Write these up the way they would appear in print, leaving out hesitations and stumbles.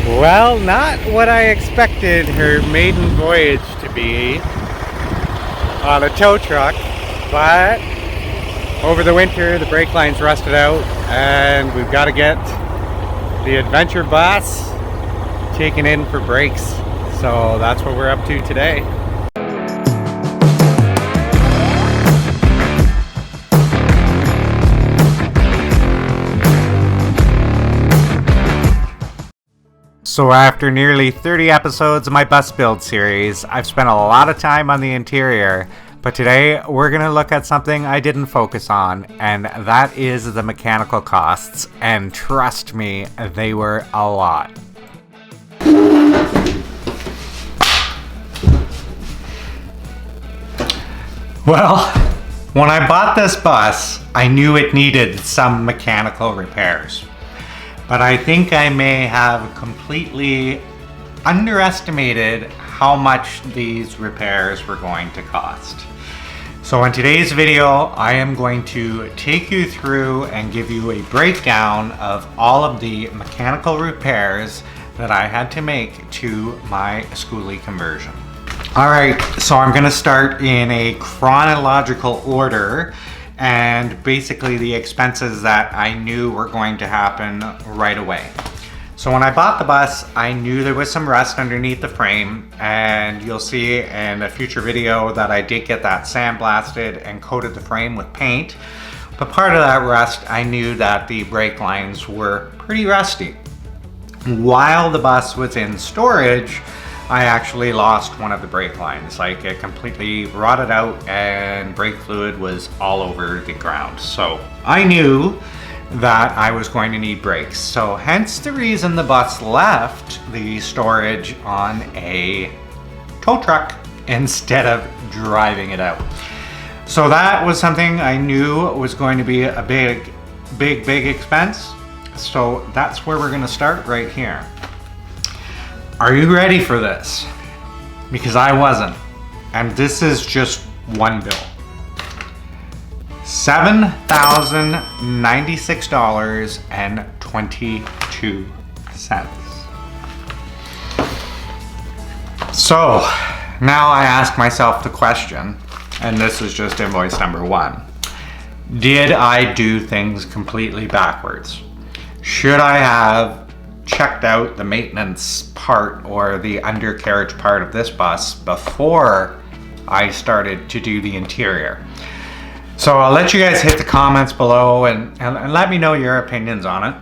Well, not what I expected her maiden voyage to be on a tow truck, but over the winter the brake line's rusted out and we've got to get the adventure bus taken in for brakes. So that's what we're up to today. So after nearly 30 episodes of my bus build series, I've spent a lot of time on the interior, but today we're going to look at something I didn't focus on, and that is the mechanical costs, and trust me, they were a lot. Well, when I bought this bus, I knew it needed some mechanical repairs. But I think I may have completely underestimated how much these repairs were going to cost. So in today's video, I am going to take you through and give you a breakdown of all of the mechanical repairs that I had to make to my schoolie conversion. All right, so I'm gonna start in a chronological order and basically the expenses that I knew were going to happen right away. So when I bought the bus, I knew there was some rust underneath the frame, and you'll see in a future video that I did get that sandblasted and coated the frame with paint. But part of that rust, I knew that the brake lines were pretty rusty. While the bus was in storage, I actually lost one of the brake lines. Like, it completely rotted out and brake fluid was all over the ground. So I knew that I was going to need brakes. So hence the reason the bus left the storage on a tow truck instead of driving it out. So that was something I knew was going to be a big expense. So that's where we're gonna start right here. Are you ready for this? Because I wasn't. And this is just one bill. $7,096.22. So now I ask myself the question, and this is just invoice number one. Did I do things completely backwards? Should I have checked out the maintenance part or the undercarriage part of this bus before I started to do the interior? So I'll let you guys hit the comments below and let me know your opinions on it.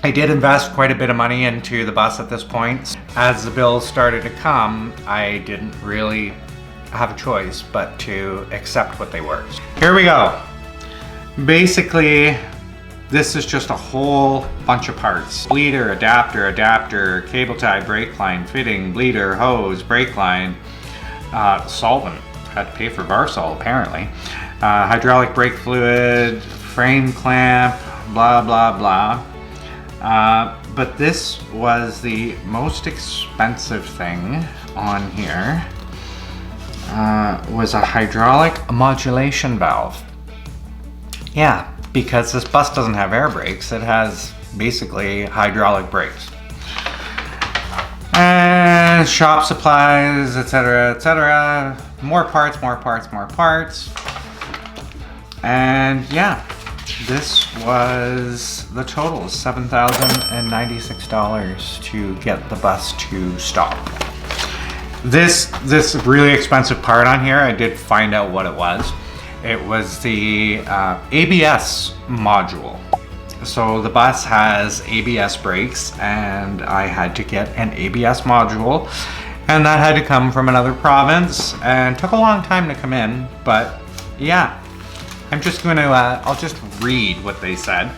I did invest quite a bit of money into the bus at this point. As the bills started to come, I didn't really have a choice but to accept what they were. Here we go. Basically, this is just a whole bunch of parts. Bleeder, adapter, cable tie, brake line, fitting, bleeder, hose, brake line, solvent. Had to pay for Varsol apparently. Hydraulic brake fluid, frame clamp, blah, blah, blah. But this was the most expensive thing on here. Was a hydraulic modulation valve. Yeah. Because this bus doesn't have air brakes, it has basically hydraulic brakes. And shop supplies, etc., etc. More parts. And yeah, this was the total, $7,096 to get the bus to stop. This really expensive part on here, I did find out what it was. It was the ABS module. So the bus has ABS brakes and I had to get an ABS module, and that had to come from another province and took a long time to come in, but yeah. I'm just gonna, I'll just read what they said.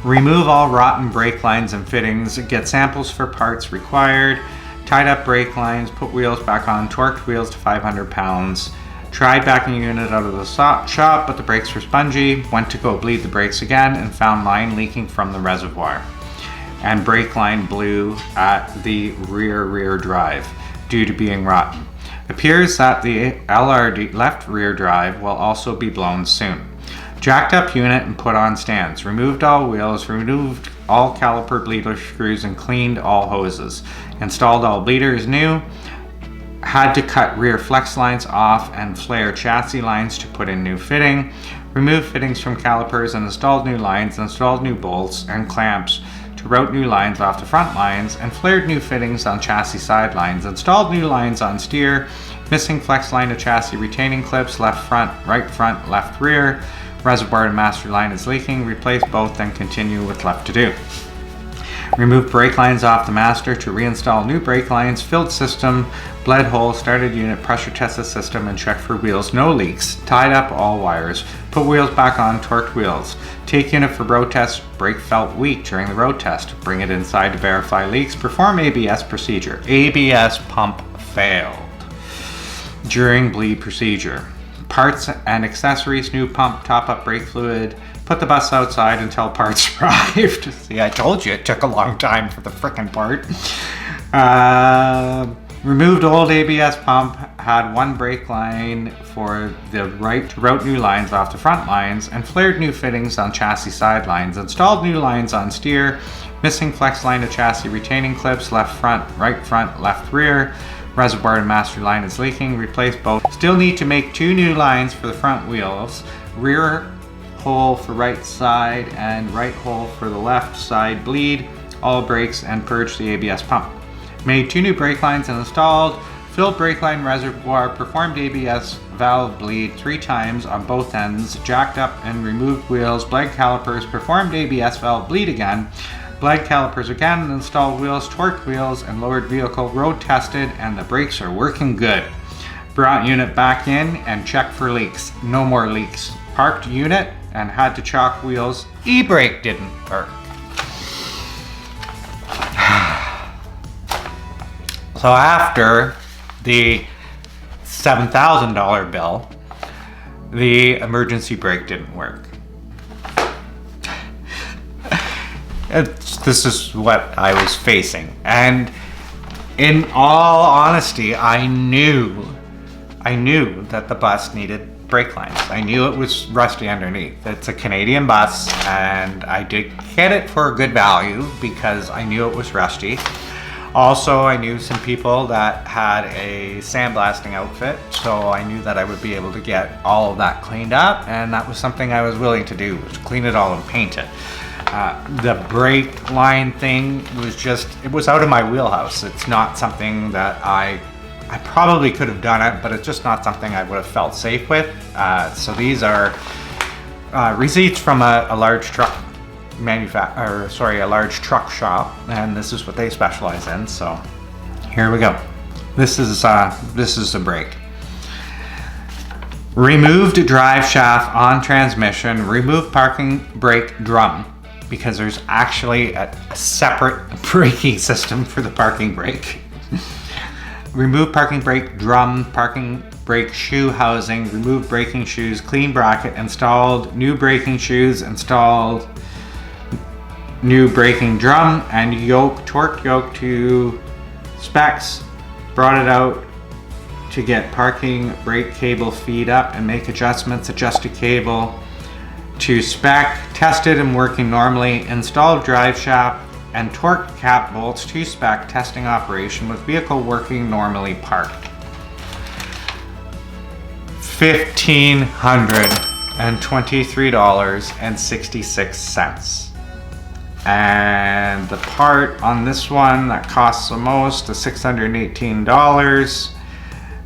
Remove all rotten brake lines and fittings, get samples for parts required, tied up brake lines, put wheels back on, torqued wheels to 500 pounds, tried backing unit out of the shop, but the brakes were spongy, went to go bleed the brakes again and found line leaking from the reservoir. And brake line blew at the rear drive due to being rotten. Appears that the LRD left rear drive will also be blown soon. Jacked up unit and put on stands. Removed all wheels, removed all caliper bleeder screws and cleaned all hoses. Installed all bleeders new. Had to cut rear flex lines off and flare chassis lines to put in new fitting. Removed fittings from calipers and installed new lines, installed new bolts and clamps to route new lines off the front lines, and flared new fittings on chassis side lines. Installed new lines on steer, missing flex line to chassis retaining clips, left front, left rear. Reservoir and master line is leaking. Replace both, then continue with left to do. Remove brake lines off the master to reinstall new brake lines, filled system, bled hole, started unit, pressure tested system, and checked for wheels, no leaks, tied up all wires, put wheels back on, torqued wheels. Take unit for road test, brake felt weak during the road test. Bring it inside to verify leaks, perform ABS procedure. ABS pump failed during bleed procedure. Parts and accessories, new pump, top up brake fluid. Put the bus outside until parts arrived. See, I told you it took a long time for the frickin' part. Removed old ABS pump, had one brake line for the right to route new lines off the front lines, and flared new fittings on chassis side lines. Installed new lines on steer, missing flex line to chassis retaining clips, left front, left rear. Reservoir and master line is leaking. Replace both. Still need to make 2 new lines for the front wheels. Rear hole for right side and right hole for the left side bleed. All brakes and purge the ABS pump. Made 2 new brake lines and installed. Filled brake line reservoir. Performed ABS valve bleed 3 times on both ends. Jacked up and removed wheels. Bled calipers. Performed ABS valve bleed again. Bled calipers again, installed wheels, torqued wheels, and lowered vehicle, road tested, and the brakes are working good. Brought unit back in and checked for leaks. No more leaks. Parked unit and had to chalk wheels. E-brake didn't work. So after the $7,000 bill, the emergency brake didn't work. This is what I was facing, and in all honesty, I knew that the bus needed brake lines. I knew it was rusty underneath. It's a Canadian bus, and I did get it for a good value because I knew it was rusty. Also, I knew some people that had a sandblasting outfit, so I knew that I would be able to get all of that cleaned up, and that was something I was willing to do, was clean it all and paint it. The brake line thing was just, it was out of my wheelhouse. It's not something that I probably could have done it, but it's just not something I would have felt safe with. So these are receipts from a large truck a large truck shop, and this is what they specialize in. So here we go. This is the brake. Removed drive shaft on transmission. Removed parking brake drum, because there's actually a separate braking system for the parking brake. Remove parking brake drum, parking brake shoe housing, remove braking shoes, clean bracket, installed new braking shoes, installed new braking drum and yoke, torqued yoke to specs, brought it out to get parking brake cable feed up and make adjustments, adjusted cable to spec, tested and working normally, installed drive shaft and torque cap bolts to spec, testing operation with vehicle working normally parked. $1,523.66. And the part on this one that costs the most, the $618,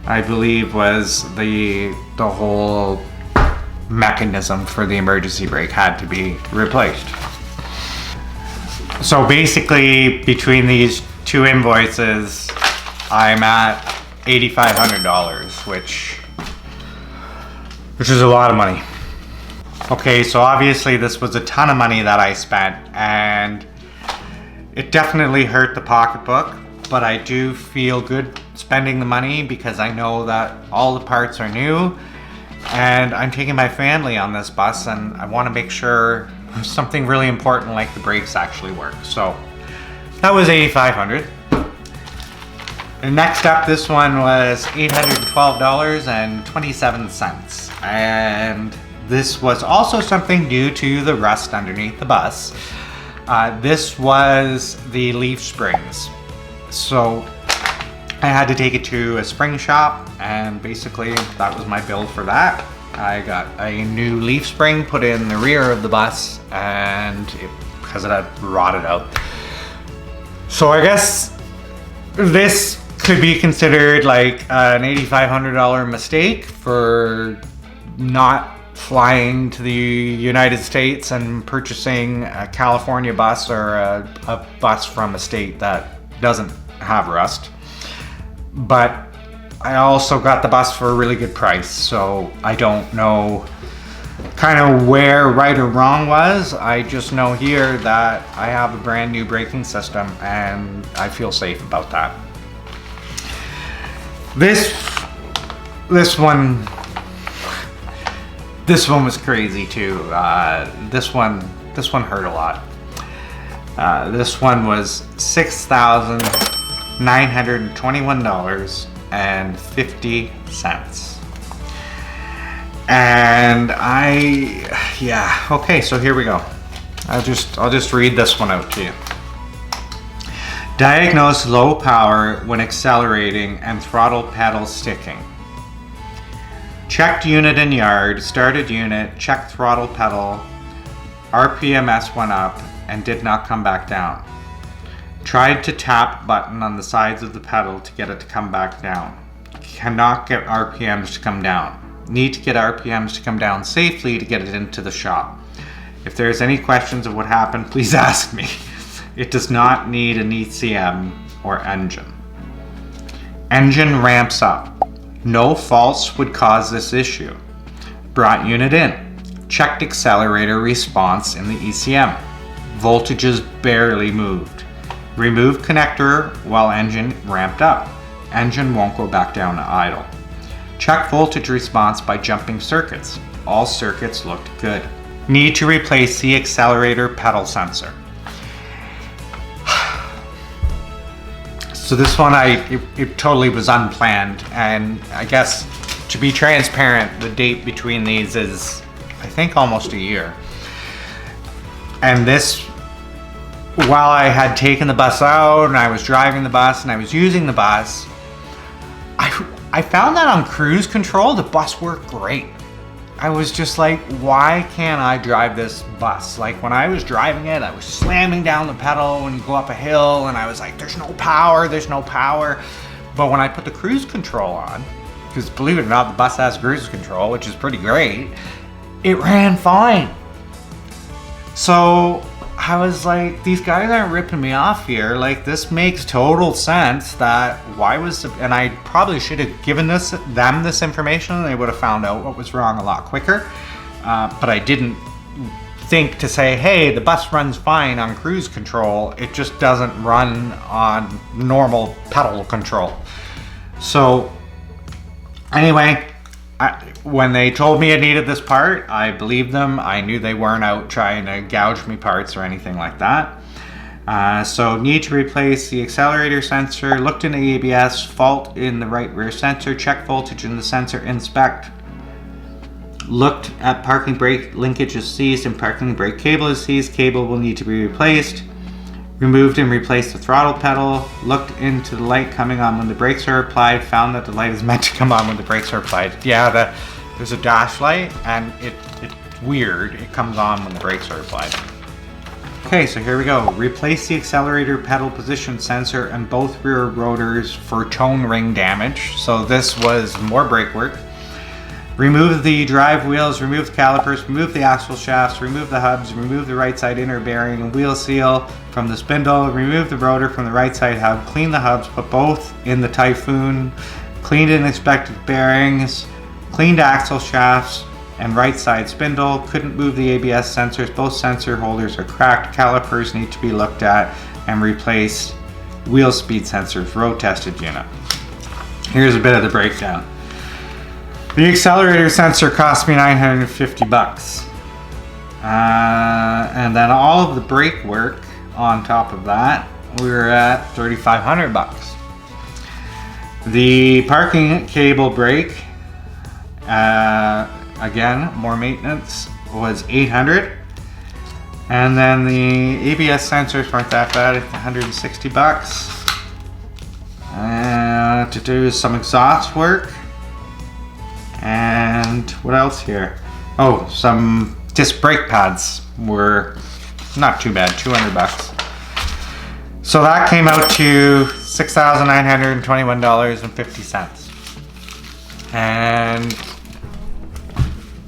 I believe was the whole mechanism for the emergency brake had to be replaced. So basically, between these two invoices, I'm at $8,500, which is a lot of money. Okay, so obviously this was a ton of money that I spent, and it definitely hurt the pocketbook, but I do feel good spending the money because I know that all the parts are new, and I'm taking my family on this bus, and I want to make sure something really important like the brakes actually work. So that was $8,500. And next up, this one was $812.27. And this was also something due to the rust underneath the bus. This was the leaf springs. So I had to take it to a spring shop, and basically that was my bill for that. I got a new leaf spring put in the rear of the bus, and because it had rotted out. So I guess this could be considered like an $8,500 mistake for not flying to the United States and purchasing a California bus or a bus from a state that doesn't have rust. But I also got the bus for a really good price, so I don't know kind of where right or wrong was. I just know here that I have a brand new braking system and I feel safe about that. This one was crazy too. This one hurt a lot. This one was $6,921.50. And okay, so here we go. I'll just read this one out to you. Diagnose low power when accelerating and throttle pedal sticking. Checked unit in yard, started unit, checked throttle pedal, RPMs went up and did not come back down. Tried to tap button on the sides of the pedal to get it to come back down. Cannot get RPMs to come down. Need to get RPMs to come down safely to get it into the shop. If there's any questions of what happened, please ask me. It does not need an ECM or engine. Engine ramps up. No faults would cause this issue. Brought unit in. Checked accelerator response in the ECM. Voltages barely moved. Removed connector while engine ramped up. Engine won't go back down to idle. Check voltage response by jumping circuits. All circuits looked good. Need to replace the accelerator pedal sensor. So this one, it totally was unplanned, and I guess to be transparent, the date between these is, I think, almost a year. And this, while I had taken the bus out and I was driving the bus and I was using the bus, I found that on cruise control, the bus worked great. I was just like, why can't I drive this bus? Like when I was driving it, I was slamming down the pedal when you go up a hill and I was like, there's no power. But when I put the cruise control on, because believe it or not, the bus has cruise control, which is pretty great, it ran fine. So I was like, these guys aren't ripping me off here. Like, this makes total sense. That and I probably should have given them this information, and they would have found out what was wrong a lot quicker. But I didn't think to say, hey, the bus runs fine on cruise control. It just doesn't run on normal pedal control. So anyway, when they told me I needed this part, I believed them. I knew they weren't out trying to gouge me parts or anything like that. So need to replace the accelerator sensor, looked into ABS, fault in the right rear sensor, check voltage in the sensor, inspect. Looked at parking brake linkage is seized and parking brake cable is seized, cable will need to be replaced. Removed and replaced the throttle pedal, looked into the light coming on when the brakes are applied, found that the light is meant to come on when the brakes are applied. Yeah, there's a dash light and it's weird. It comes on when the brakes are applied. Okay, so here we go. Replace the accelerator pedal position sensor and both rear rotors for tone ring damage. So this was more brake work. Remove the drive wheels, remove the calipers, remove the axle shafts, remove the hubs, remove the right side inner bearing and wheel seal from the spindle, remove the rotor from the right side hub, clean the hubs, put both in the Typhoon, cleaned and inspected bearings, cleaned axle shafts and right side spindle, couldn't move the ABS sensors, both sensor holders are cracked, calipers need to be looked at and replaced, wheel speed sensors, road tested unit. Here's a bit of the breakdown. The accelerator sensor cost me $950. And then all of the brake work on top of that, we were at $3,500. The parking cable brake again, more maintenance, was $800. And then the ABS sensors weren't that bad, it's 160 bucks. To do some exhaust work. And what else here? Oh, some disc brake pads were not too bad, 200 bucks. So that came out to $6,921.50. And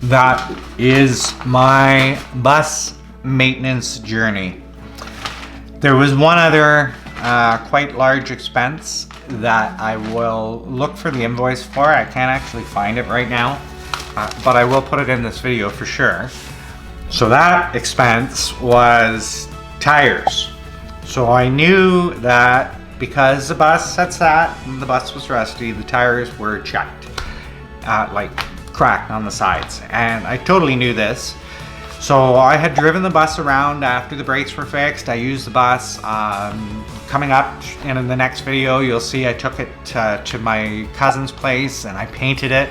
that is my bus maintenance journey. There was one other quite large expense that I will look for the invoice for. I can't actually find it right now, but I will put it in this video for sure. So that expense was tires. So I knew that because the bus had sat and the bus was rusty, the tires were checked, like cracked on the sides. And I totally knew this. So I had driven the bus around after the brakes were fixed. I used the bus. Coming up in the next video, you'll see I took it to my cousin's place and I painted it.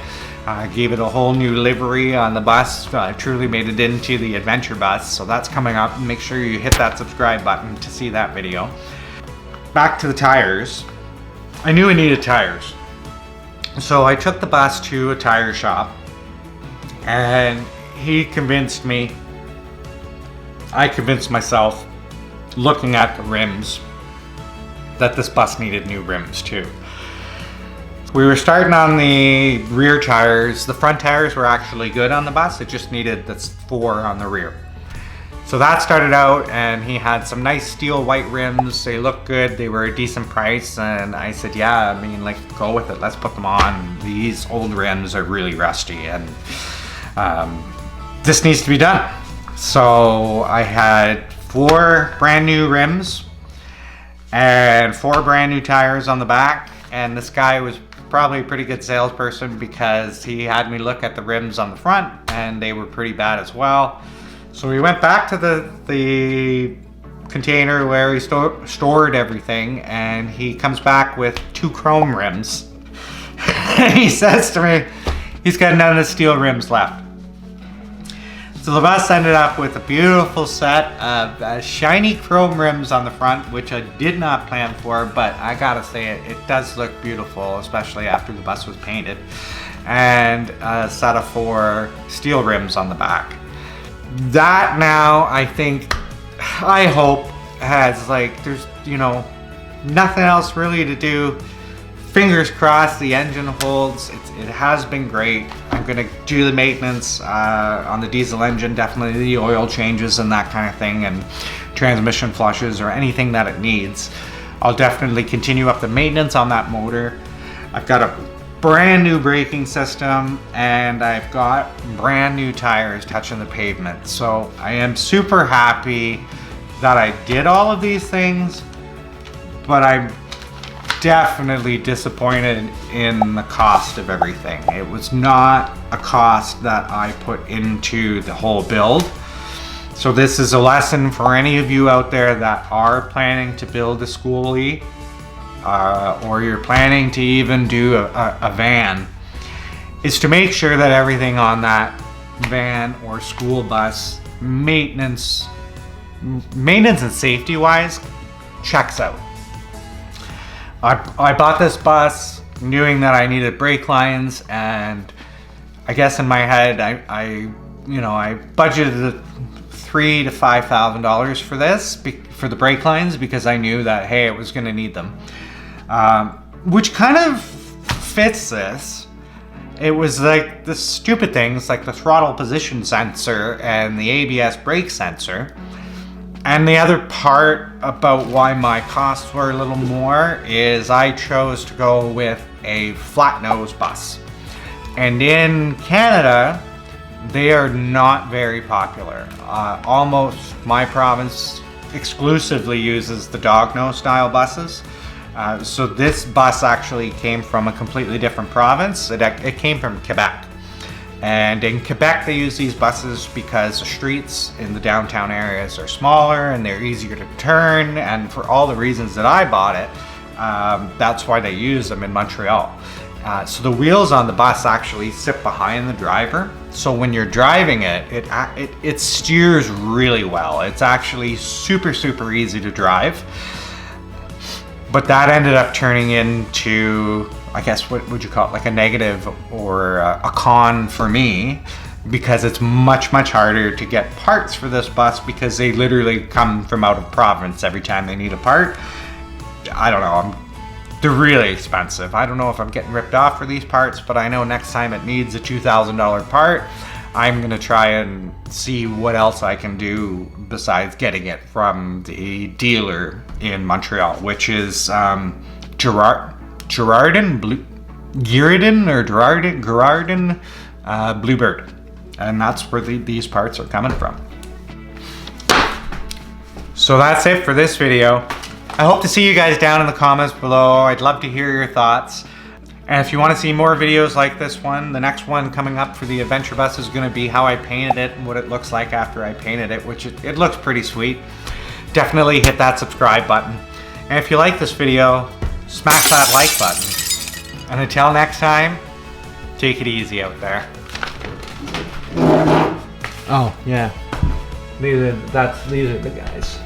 Gave it a whole new livery on the bus. Truly made it into the adventure bus. So that's coming up. Make sure you hit that subscribe button to see that video. Back to the tires. I knew I needed tires. So I took the bus to a tire shop and he convinced me, I convinced myself, looking at the rims, that this bus needed new rims too. We were starting on the rear tires. The front tires were actually good on the bus. It just needed the 4 on the rear. So that started out, and he had some nice steel white rims. They looked good. They were a decent price. And I said, yeah, I mean, like, go with it. Let's put them on. These old rims are really rusty and this needs to be done. So I had 4 brand new rims and 4 brand new tires on the back. And this guy was probably a pretty good salesperson because he had me look at the rims on the front and they were pretty bad as well. So we went back to the container where he stored everything, and he comes back with 2 chrome rims. He says to me, he's got none of the steel rims left. So the bus ended up with a beautiful set of shiny chrome rims on the front, which I did not plan for, but I gotta say it does look beautiful, especially after the bus was painted. And a set of 4 steel rims on the back. That now, I hope has, like, there's, you know, nothing else really to do. Fingers crossed the engine holds. It has been great. I'm gonna do the maintenance on the diesel engine, definitely the oil changes and that kind of thing, and transmission flushes or anything that it needs. I'll definitely continue up the maintenance on that motor. I've got a brand new braking system and I've got brand new tires touching the pavement. So I am super happy that I did all of these things, but I'm definitely disappointed in the cost of everything. It was not a cost that I put into the whole build. So this is a lesson for any of you out there that are planning to build a schoolie, or you're planning to even do a van, is to make sure that everything on that van or school bus, maintenance and safety wise, checks out. I bought this bus knowing that I needed brake lines, and I guess in my head I budgeted $3,000 to $5,000 for this, for the brake lines, because I knew that, hey, it was going to need them, which kind of fits this. It was like the stupid things like the throttle position sensor and the ABS brake sensor. And the other part about why my costs were a little more is I chose to go with a flat nose bus. And in Canada, they are not very popular. Almost my province exclusively uses the dog nose style buses. So this bus actually came from a completely different province. It came from Quebec. And in Quebec, they use these buses because the streets in the downtown areas are smaller and they're easier to turn. And for all the reasons that I bought it, that's why they use them in Montreal. So the wheels on the bus actually sit behind the driver. So when you're driving it steers really well. It's actually super, super easy to drive. But that ended up turning into, I guess, what would you call it, like a negative or a con for me, because it's much, much harder to get parts for this bus because they literally come from out of province every time they need a part. I don't know, they're really expensive. I don't know if I'm getting ripped off for these parts, but I know next time it needs a $2,000 part, I'm gonna try and see what else I can do besides getting it from the dealer in Montreal, which is Girardin Bluebird. And that's where these parts are coming from. So that's it for this video. I hope to see you guys down in the comments below. I'd love to hear your thoughts. And if you want to see more videos like this one, the next one coming up for the ADVTRBUS is going to be how I painted it and what it looks like after I painted it, which it looks pretty sweet. Definitely hit that subscribe button. And if you like this video, smash that like button. And until next time, take it easy out there. Oh, yeah. These are the guys.